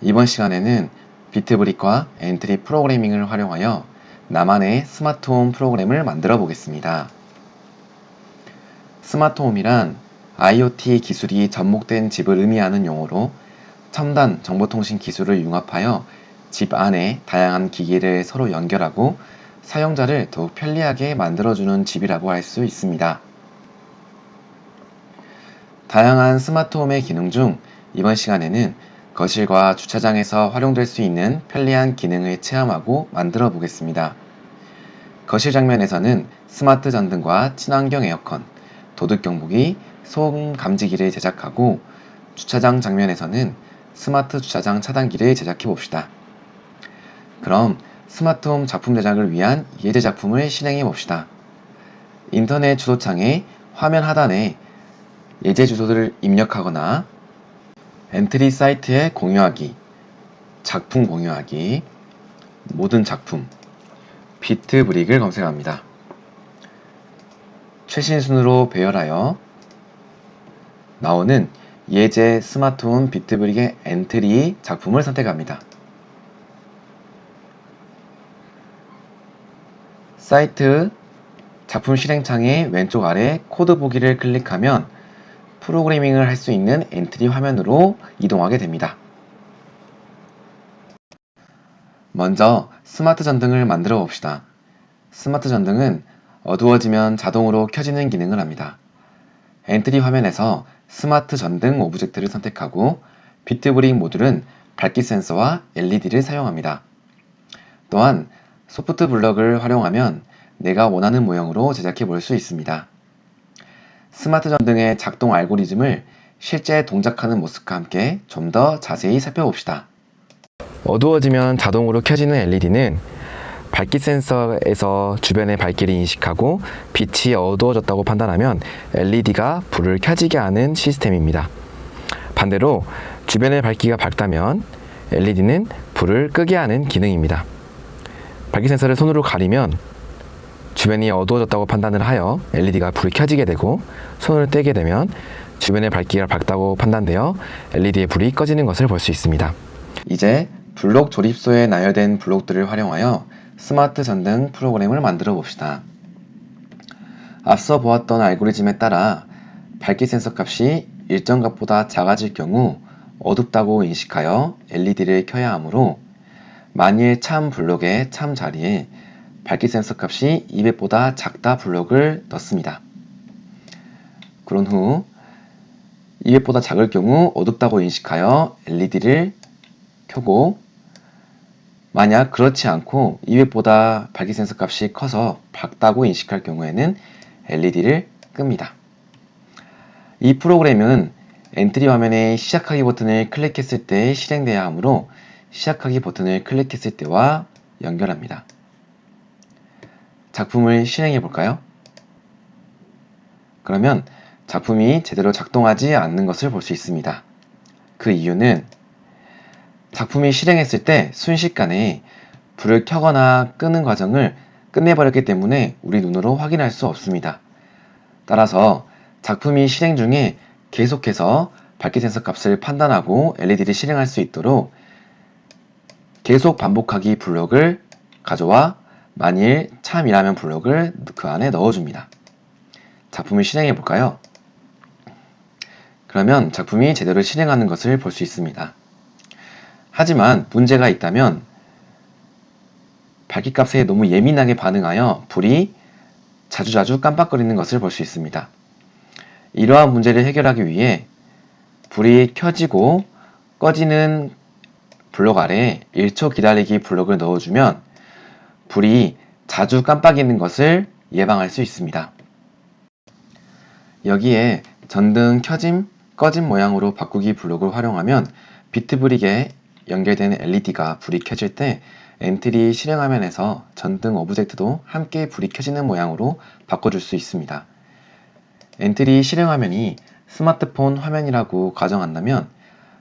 이번 시간에는 비트브릭과 엔트리 프로그래밍을 활용하여 나만의 스마트홈 프로그램을 만들어 보겠습니다. 스마트홈이란 IoT 기술이 접목된 집을 의미하는 용어로 첨단 정보통신 기술을 융합하여 집 안에 다양한 기기를 서로 연결하고 사용자를 더욱 편리하게 만들어주는 집이라고 할 수 있습니다. 다양한 스마트홈의 기능 중 이번 시간에는 거실과 주차장에서 활용될 수 있는 편리한 기능을 체험하고 만들어 보겠습니다. 거실 장면에서는 스마트 전등과 친환경 에어컨, 도둑 경보기, 소음 감지기를 제작하고 주차장 장면에서는 스마트 주차장 차단기를 제작해 봅시다. 그럼 스마트홈 작품 제작을 위한 예제 작품을 실행해 봅시다. 인터넷 주소창에 화면 하단에 예제 주소를 입력하거나 엔트리 사이트에 공유하기, 작품 공유하기, 모든 작품, 비트브릭을 검색합니다. 최신 순으로 배열하여 나오는 예제 스마트홈 비트브릭의 엔트리 작품을 선택합니다. 사이트 작품 실행창의 왼쪽 아래 코드 보기를 클릭하면 프로그래밍을 할 수 있는 엔트리 화면으로 이동하게 됩니다. 먼저 스마트 전등을 만들어 봅시다. 스마트 전등은 어두워지면 자동으로 켜지는 기능을 합니다. 엔트리 화면에서 스마트 전등 오브젝트를 선택하고 비트브릭 모듈은 밝기 센서와 LED를 사용합니다. 또한 소프트 블럭을 활용하면 내가 원하는 모형으로 제작해 볼 수 있습니다. 스마트 전등의 작동 알고리즘을 실제 동작하는 모습과 함께 좀 더 자세히 살펴봅시다. 어두워지면 자동으로 켜지는 LED는 밝기 센서에서 주변의 밝기를 인식하고 빛이 어두워졌다고 판단하면 LED가 불을 켜지게 하는 시스템입니다. 반대로 주변의 밝기가 밝다면 LED는 불을 끄게 하는 기능입니다. 밝기 센서를 손으로 가리면 주변이 어두워졌다고 판단을 하여 LED가 불이 켜지게 되고 손을 떼게 되면 주변의 밝기가 밝다고 판단되어 LED의 불이 꺼지는 것을 볼 수 있습니다. 이제 블록 조립소에 나열된 블록들을 활용하여 스마트 전등 프로그램을 만들어 봅시다. 앞서 보았던 알고리즘에 따라 밝기 센서 값이 일정 값보다 작아질 경우 어둡다고 인식하여 LED를 켜야 하므로 만일 참 블록의 참 자리에 밝기 센서 값이 200보다 작다 블록을 넣습니다. 그런 후 200보다 작을 경우 어둡다고 인식하여 LED를 켜고 만약 그렇지 않고 200보다 밝기 센서 값이 커서 밝다고 인식할 경우에는 LED를 끕니다. 이 프로그램은 엔트리 화면의 시작하기 버튼을 클릭했을 때 실행되어야 하므로 시작하기 버튼을 클릭했을 때와 연결합니다. 작품을 실행해 볼까요? 그러면 작품이 제대로 작동하지 않는 것을 볼 수 있습니다. 그 이유는 작품이 실행했을 때 순식간에 불을 켜거나 끄는 과정을 끝내버렸기 때문에 우리 눈으로 확인할 수 없습니다. 따라서 작품이 실행 중에 계속해서 밝기 센서 값을 판단하고 LED를 실행할 수 있도록 계속 반복하기 블록을 가져와 만일 참이라면 블록을 그 안에 넣어줍니다. 작품을 실행해 볼까요? 그러면 작품이 제대로 실행하는 것을 볼 수 있습니다. 하지만 문제가 있다면 밝기값에 너무 예민하게 반응하여 불이 자주자주 깜빡거리는 것을 볼 수 있습니다. 이러한 문제를 해결하기 위해 불이 켜지고 꺼지는 블록 아래에 1초 기다리기 블록을 넣어주면 불이 자주 깜빡이는 것을 예방할 수 있습니다. 여기에 전등 켜짐, 꺼짐 모양으로 바꾸기 블록을 활용하면 비트브릭에 연결된 LED가 불이 켜질 때 엔트리 실행 화면에서 전등 오브젝트도 함께 불이 켜지는 모양으로 바꿔줄 수 있습니다. 엔트리 실행 화면이 스마트폰 화면이라고 가정한다면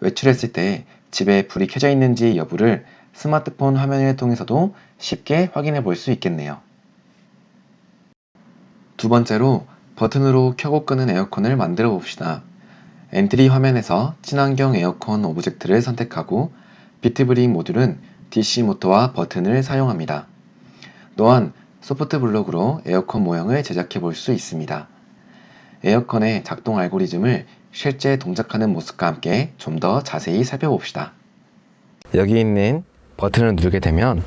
외출했을 때 집에 불이 켜져 있는지 여부를 스마트폰 화면을 통해서도 쉽게 확인해 볼 수 있겠네요. 두 번째로 버튼으로 켜고 끄는 에어컨을 만들어 봅시다. 엔트리 화면에서 친환경 에어컨 오브젝트를 선택하고 비트브릭 모듈은 DC 모터와 버튼을 사용합니다. 또한 소프트 블록으로 에어컨 모형을 제작해 볼 수 있습니다. 에어컨의 작동 알고리즘을 실제 동작하는 모습과 함께 좀 더 자세히 살펴봅시다. 여기 있는 버튼을 누르게 되면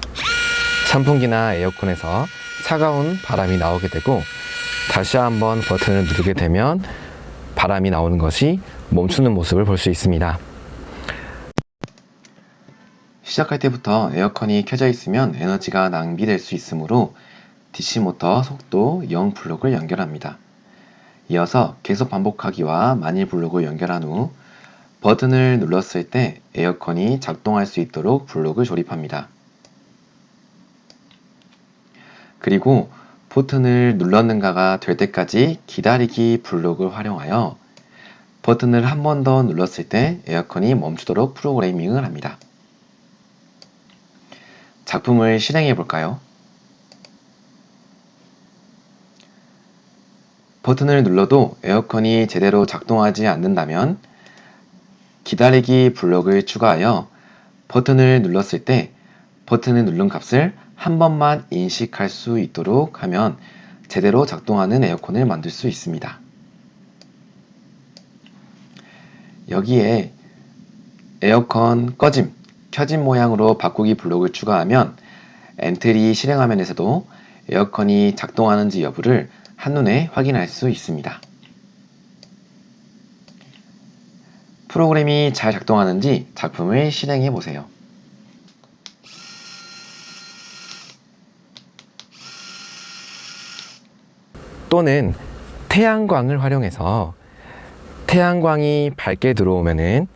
선풍기나 에어컨에서 차가운 바람이 나오게 되고, 다시 한번 버튼을 누르게 되면 바람이 나오는 것이 멈추는 모습을 볼 수 있습니다. 시작할 때부터 에어컨이 켜져 있으면 에너지가 낭비될 수 있으므로 DC 모터 속도 0 블록을 연결합니다. 이어서 계속 반복하기와 만일 블록을 연결한 후 버튼을 눌렀을 때 에어컨이 작동할 수 있도록 블록을 조립합니다. 그리고 버튼을 눌렀는가가 될 때까지 기다리기 블록을 활용하여 버튼을 한 번 더 눌렀을 때 에어컨이 멈추도록 프로그래밍을 합니다. 작품을 실행해 볼까요? 버튼을 눌러도 에어컨이 제대로 작동하지 않는다면 기다리기 블록을 추가하여 버튼을 눌렀을 때 버튼을 누른 값을 한 번만 인식할 수 있도록 하면 제대로 작동하는 에어컨을 만들 수 있습니다. 여기에 에어컨 꺼짐, 켜짐 모양으로 바꾸기 블록을 추가하면 엔트리 실행 화면에서도 에어컨이 작동하는지 여부를 한눈에 확인할 수 있습니다. 프로그램이 잘 작동하는지 작품을 실행해 보세요. 또는 태양광을 활용해서 태양광이 밝게 들어오면은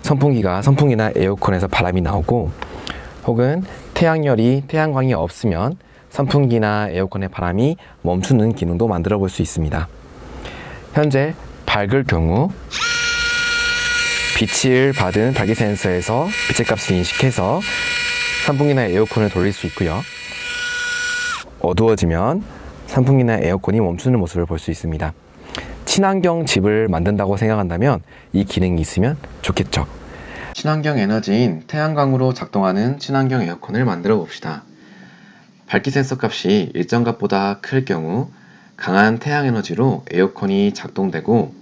선풍기나 에어컨에서 바람이 나오고, 혹은 태양광이 없으면 선풍기나 에어컨의 바람이 멈추는 기능도 만들어 볼 수 있습니다. 현재 밝을 경우 빛을 받은 밝기 센서에서 빛의 값을 인식해서 선풍기나 에어컨을 돌릴 수 있고요. 어두워지면 선풍기나 에어컨이 멈추는 모습을 볼 수 있습니다. 친환경 집을 만든다고 생각한다면 이 기능이 있으면 좋겠죠. 친환경 에너지인 태양광으로 작동하는 친환경 에어컨을 만들어 봅시다. 밝기 센서 값이 일정 값보다 클 경우 강한 태양 에너지로 에어컨이 작동되고,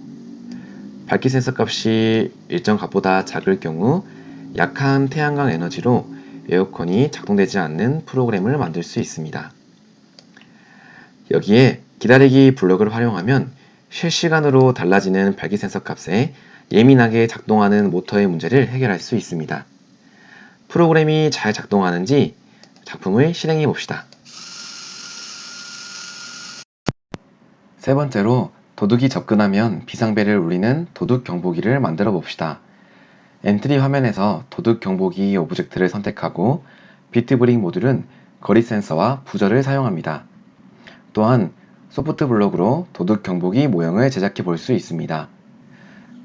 밝기 센서 값이 일정 값보다 작을 경우 약한 태양광 에너지로 에어컨이 작동되지 않는 프로그램을 만들 수 있습니다. 여기에 기다리기 블록을 활용하면 실시간으로 달라지는 밝기 센서 값에 예민하게 작동하는 모터의 문제를 해결할 수 있습니다. 프로그램이 잘 작동하는지 작품을 실행해 봅시다. 세 번째로 도둑이 접근하면 비상벨을 울리는 도둑 경보기를 만들어 봅시다. 엔트리 화면에서 도둑 경보기 오브젝트를 선택하고 비트브릭 모듈은 거리 센서와 부저를 사용합니다. 또한 소프트 블록으로 도둑 경보기 모형을 제작해 볼 수 있습니다.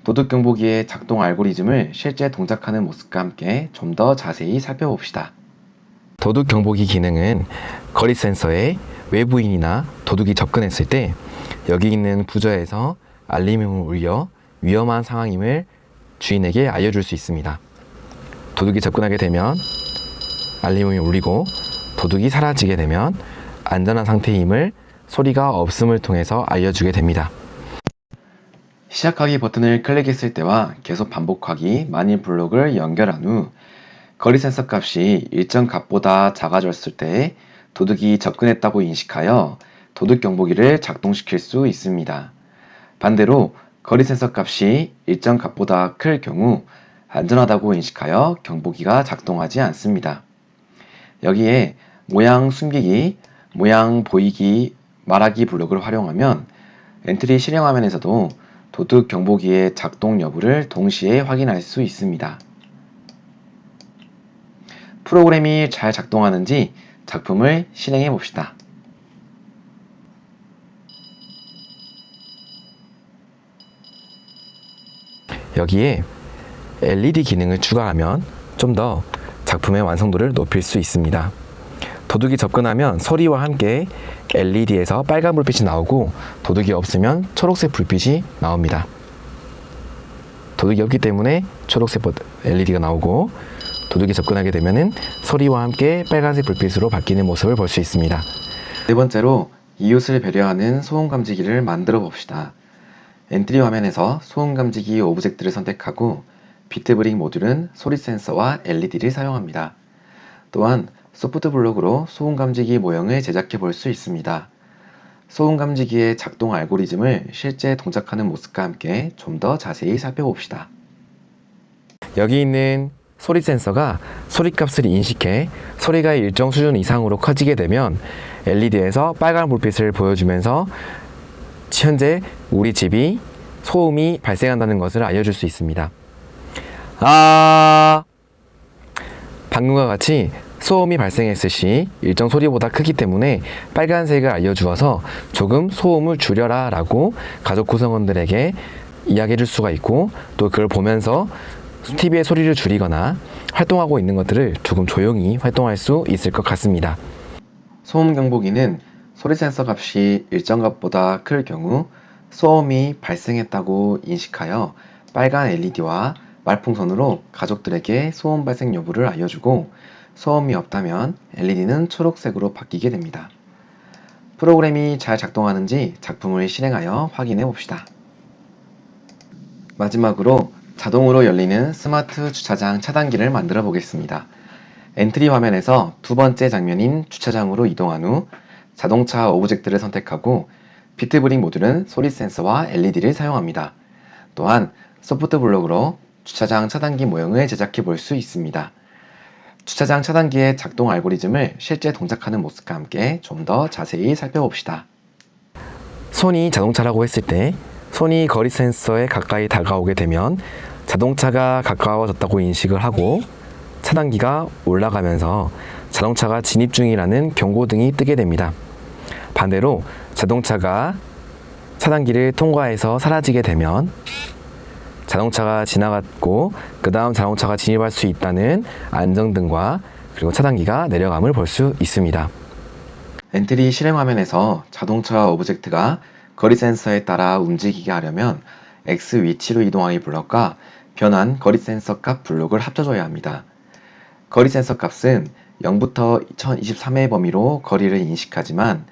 도둑 경보기의 작동 알고리즘을 실제 동작하는 모습과 함께 좀 더 자세히 살펴봅시다. 도둑 경보기 기능은 거리 센서에 외부인이나 도둑이 접근했을 때 여기 있는 부저에서 알림음을 울려 위험한 상황임을 주인에게 알려줄 수 있습니다. 도둑이 접근하게 되면 알림음이 울리고, 도둑이 사라지게 되면 안전한 상태임을 소리가 없음을 통해서 알려주게 됩니다. 시작하기 버튼을 클릭했을 때와 계속 반복하기 만일 블록을 연결한 후 거리 센서 값이 일정 값보다 작아졌을 때 도둑이 접근했다고 인식하여 도둑 경보기를 작동시킬 수 있습니다. 반대로 거리 센서 값이 일정 값보다 클 경우 안전하다고 인식하여 경보기가 작동하지 않습니다. 여기에 모양 숨기기, 모양 보이기, 말하기 블록을 활용하면 엔트리 실행 화면에서도 도둑 경보기의 작동 여부를 동시에 확인할 수 있습니다. 프로그램이 잘 작동하는지 작품을 실행해 봅시다. 여기에 LED 기능을 추가하면 좀 더 작품의 완성도를 높일 수 있습니다. 도둑이 접근하면 소리와 함께 LED에서 빨간 불빛이 나오고, 도둑이 없으면 초록색 불빛이 나옵니다. 도둑이 없기 때문에 초록색 LED가 나오고, 도둑이 접근하게 되면은 소리와 함께 빨간색 불빛으로 바뀌는 모습을 볼 수 있습니다. 네 번째로 이웃을 배려하는 소음 감지기를 만들어 봅시다. 엔트리 화면에서 소음 감지기 오브젝트를 선택하고 비트브릭 모듈은 소리 센서와 LED를 사용합니다. 또한 소프트 블록으로 소음 감지기 모형을 제작해 볼 수 있습니다. 소음 감지기의 작동 알고리즘을 실제 동작하는 모습과 함께 좀 더 자세히 살펴봅시다. 여기 있는 소리 센서가 소리값을 인식해 소리가 일정 수준 이상으로 커지게 되면 LED에서 빨간 불빛을 보여주면서 현재 우리 집이 소음이 발생한다는 것을 알려줄 수 있습니다. 방금과 같이 소음이 발생했을 시 일정 소리보다 크기 때문에 빨간색을 알려주어서 조금 소음을 줄여라 라고 가족 구성원들에게 이야기해 줄 수가 있고, 또 그걸 보면서 TV의 소리를 줄이거나 활동하고 있는 것들을 조금 조용히 활동할 수 있을 것 같습니다. 소음 경보기는 소리 센서 값이 일정 값보다 클 경우 소음이 발생했다고 인식하여 빨간 LED와 말풍선으로 가족들에게 소음 발생 여부를 알려주고, 소음이 없다면 LED는 초록색으로 바뀌게 됩니다. 프로그램이 잘 작동하는지 작품을 실행하여 확인해 봅시다. 마지막으로 자동으로 열리는 스마트 주차장 차단기를 만들어 보겠습니다. 엔트리 화면에서 두 번째 장면인 주차장으로 이동한 후 자동차 오브젝트를 선택하고 비트브릭 모듈은 소리 센서와 LED를 사용합니다. 또한 소프트 블록으로 주차장 차단기 모형을 제작해 볼 수 있습니다. 주차장 차단기의 작동 알고리즘을 실제 동작하는 모습과 함께 좀 더 자세히 살펴봅시다. 손이 자동차라고 했을 때 손이 거리 센서에 가까이 다가오게 되면 자동차가 가까워졌다고 인식을 하고 차단기가 올라가면서 자동차가 진입 중이라는 경고등이 뜨게 됩니다. 반대로 자동차가 차단기를 통과해서 사라지게 되면 자동차가 지나갔고 그 다음 자동차가 진입할 수 있다는 안전등과 그리고 차단기가 내려감을 볼 수 있습니다. 엔트리 실행 화면에서 자동차 오브젝트가 거리 센서에 따라 움직이게 하려면 X 위치로 이동하기 블럭과 변환 거리 센서 값 블록을 합쳐줘야 합니다. 거리 센서 값은 0부터 1023의 범위로 거리를 인식하지만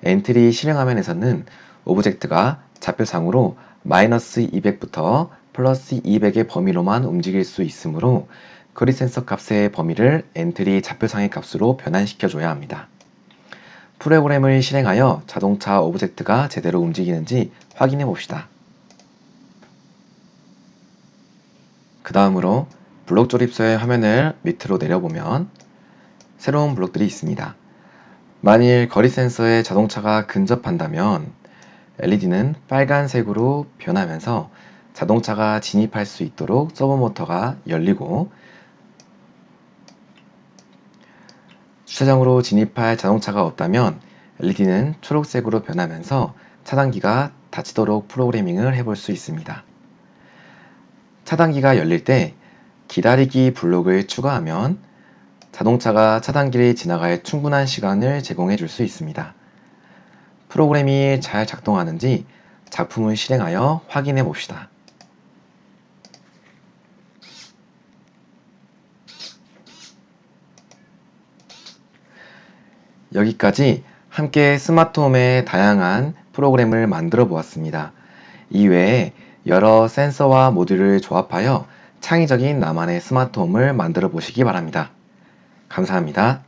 엔트리 실행 화면에서는 오브젝트가 좌표상으로 마이너스 200부터 플러스 200의 범위로만 움직일 수 있으므로 거리 센서 값의 범위를 엔트리 좌표상의 값으로 변환시켜줘야 합니다. 프로그램을 실행하여 자동차 오브젝트가 제대로 움직이는지 확인해 봅시다. 그 다음으로 블록 조립서의 화면을 밑으로 내려보면 새로운 블록들이 있습니다. 만일 거리 센서에 자동차가 근접한다면 LED는 빨간색으로 변하면서 자동차가 진입할 수 있도록 서버모터가 열리고, 주차장으로 진입할 자동차가 없다면 LED는 초록색으로 변하면서 차단기가 닫히도록 프로그래밍을 해볼 수 있습니다. 차단기가 열릴 때 기다리기 블록을 추가하면 자동차가 차단기를 지나갈 충분한 시간을 제공해 줄 수 있습니다. 프로그램이 잘 작동하는지 작품을 실행하여 확인해 봅시다. 여기까지 함께 스마트홈의 다양한 프로그램을 만들어 보았습니다. 이외에 여러 센서와 모듈을 조합하여 창의적인 나만의 스마트홈을 만들어 보시기 바랍니다. 감사합니다.